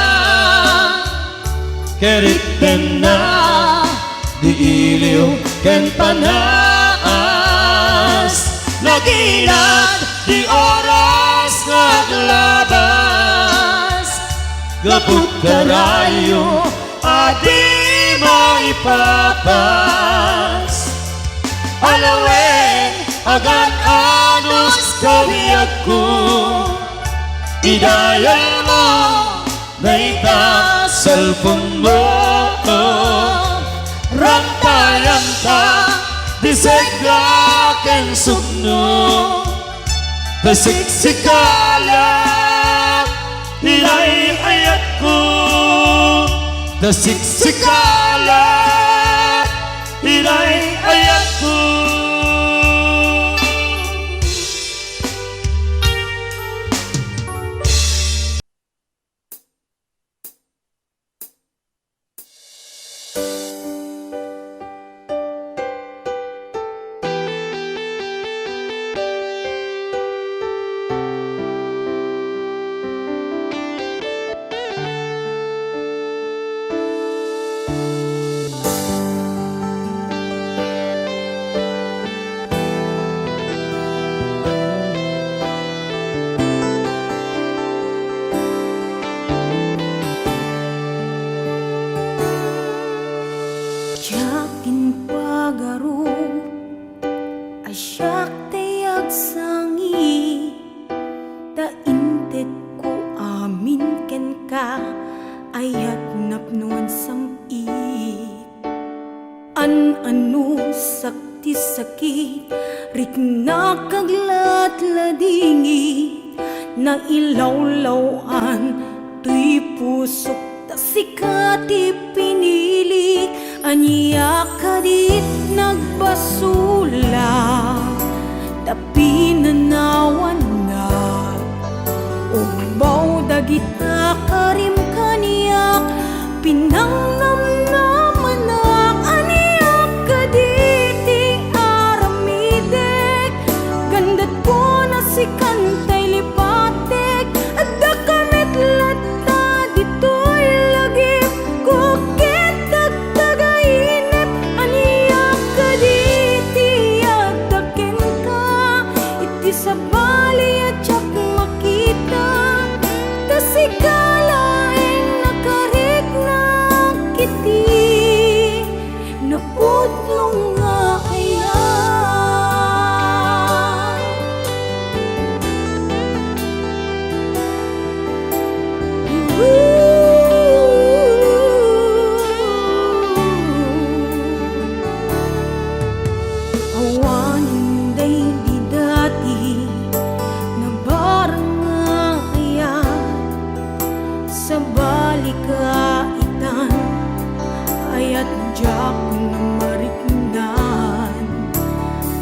keriten na di iliw ken panas naginat di oras naglabas gaput karayo adi maipapas alawen agan anos kawiyak ko idaya mo naita cellphone mo rantayan ta disegla ken sukno tasiksikala ilay ayat ko tasiksikala ilay ayat ko. Yakin pagaro asyak tayag sangi taintet ko amin ken ka ayat napnuan samit an-ano sakti sakit rik nakaglat ladingi na ilawlawan tuy pusok tasikati pinili anya kadit nagbasula tapi nanawan na umbaw dagita karim kaniyak pinangnamnamanak aniyak kaditi aramidek gandat ko na si kantay lipatek at dakamit lata dito'y lagi ko sa bali at tsak makita tasikalain nakarik na kiti naputlong nga ayan awanin day sa balikaitan ayat jak na mariknan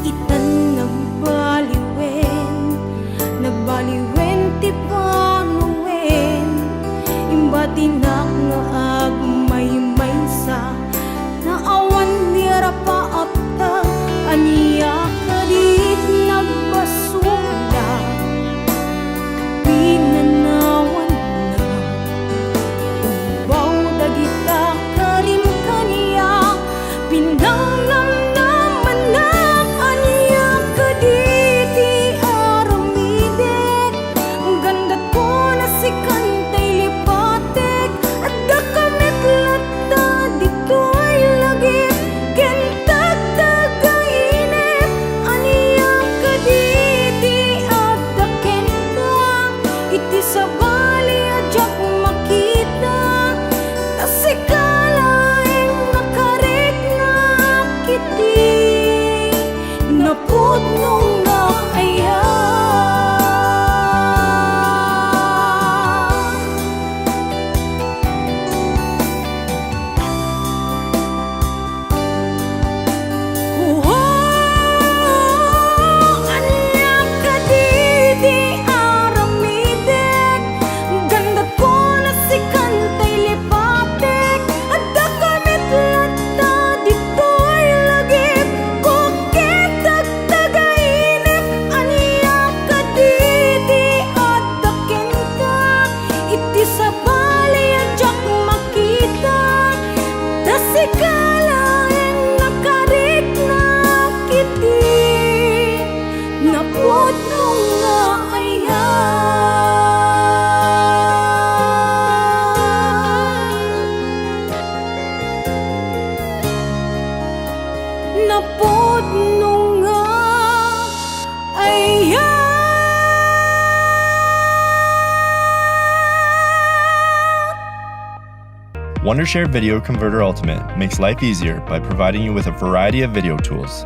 itan nagbaliwen ti panuwen imbatinak nga agmay sa naawan nira paapta aniya kadit nagbasula pinanawan dagita karim kaniya kalain nakadigna kiti napot nung nga napot nung nga Wondershare Video Converter Ultimate makes life easier by providing you with a variety of video tools.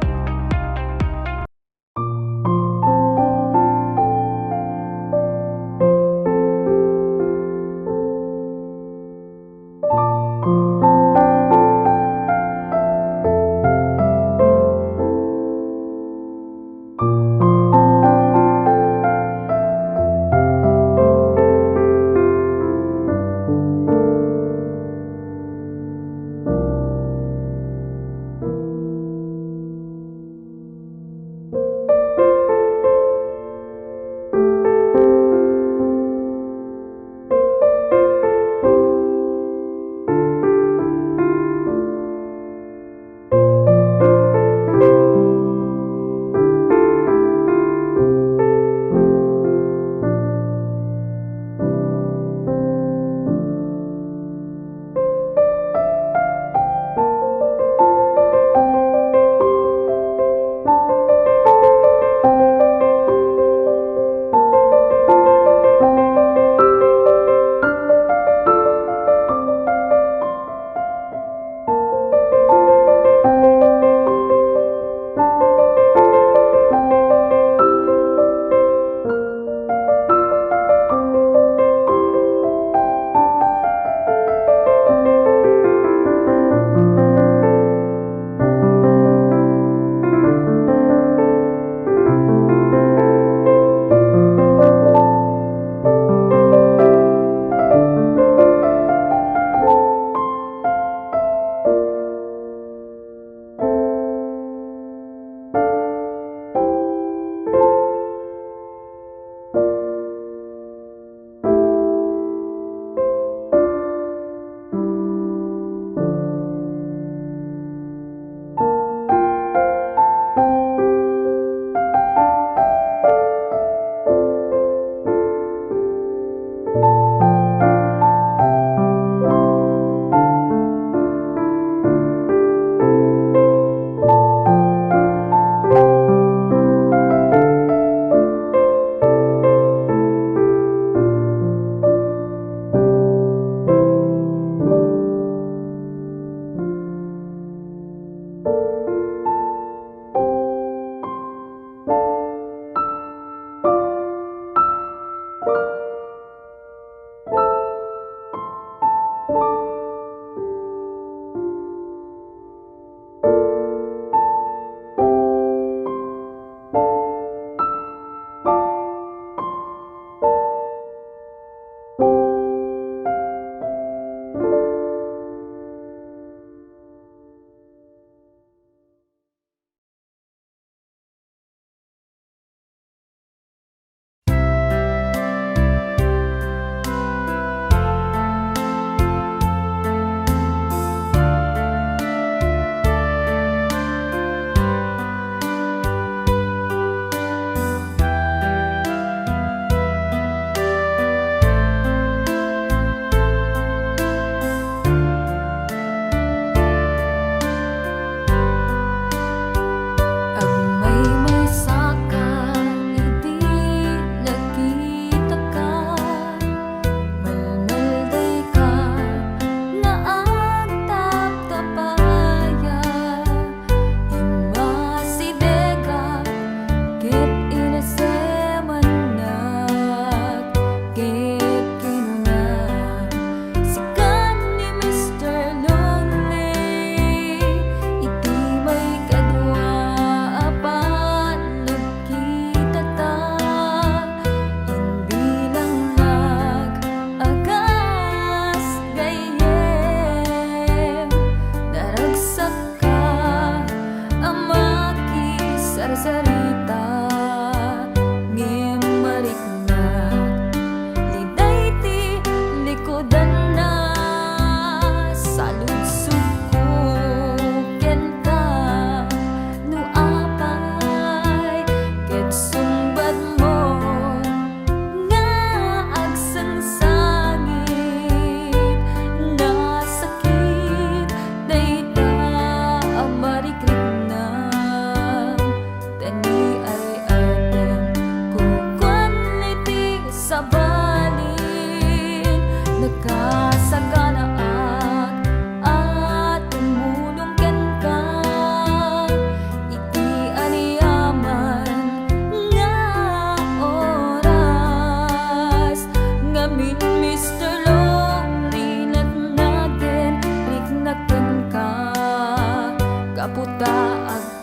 kaputa ag